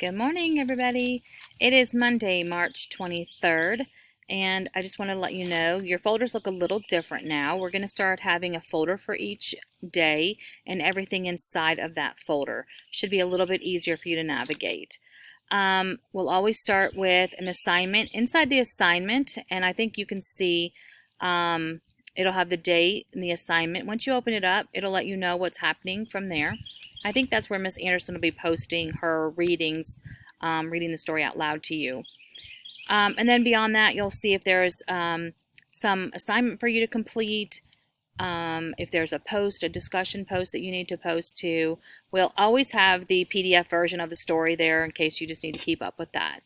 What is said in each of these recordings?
Good morning, everybody. It is Monday, March 23rd, and I just wanted to let you know your folders look a little different now. We're going to start having a folder for each day and everything inside of that folder. Should be a little bit easier for you to navigate. We'll always start with an assignment. Inside the assignment, and I think you can see it'll have the date and the assignment. Once you open it up, it'll let you know what's happening from there. I think that's where Miss Anderson will be posting her readings, reading the story out loud to you. And then beyond that, you'll see if there's some assignment for you to complete, if there's a discussion post that you need to post to. We'll always have the PDF version of the story there in case you just need to keep up with that.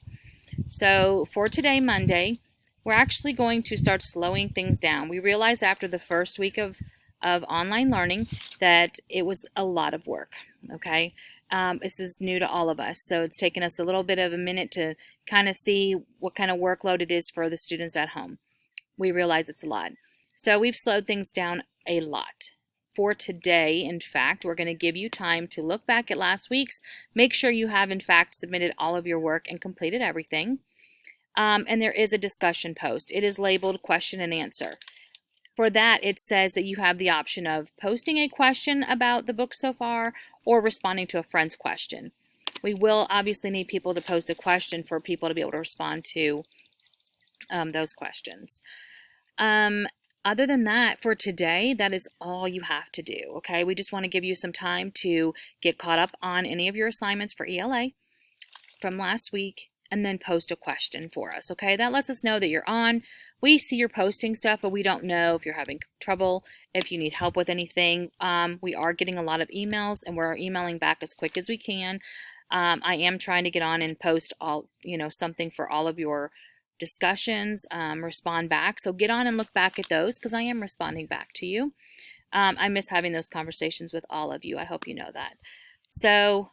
So for today, Monday, we're actually going to start slowing things down. We realized after the first week of online learning that it was a lot of work, okay? This is new to all of us, so it's taken us a little bit of a minute to kind of see what kind of workload it is for the students at home. We realize it's a lot. So we've slowed things down a lot. For today, in fact, we're going to give you time to look back at last week's, make sure you have, in fact, submitted all of your work and completed everything. And there is a discussion post. It is labeled question and answer. For that, it says that you have the option of posting a question about the book so far or responding to a friend's question. We will obviously need people to post a question for people to be able to respond to those questions. Other than that, for today, that is all you have to do, okay? We just want to give you some time to get caught up on any of your assignments for ELA from last week, and then post a question for us, okay? That lets us know that you're on. We see you're posting stuff, but we don't know if you're having trouble, if you need help with anything. We are getting a lot of emails, and we're emailing back as quick as we can. I am trying to get on and post something for all of your discussions, respond back. So get on and look back at those because I am responding back to you. I miss having those conversations with all of you. I hope you know that. So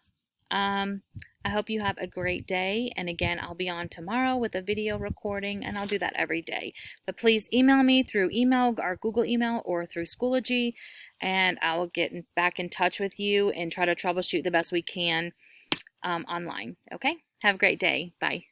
I hope you have a great day, and again, I'll be on tomorrow with a video recording, and I'll do that every day. But please email me through email, our Google email, or through Schoology, and I will get back in touch with you and try to troubleshoot the best we can online. Okay? Have a great day. Bye.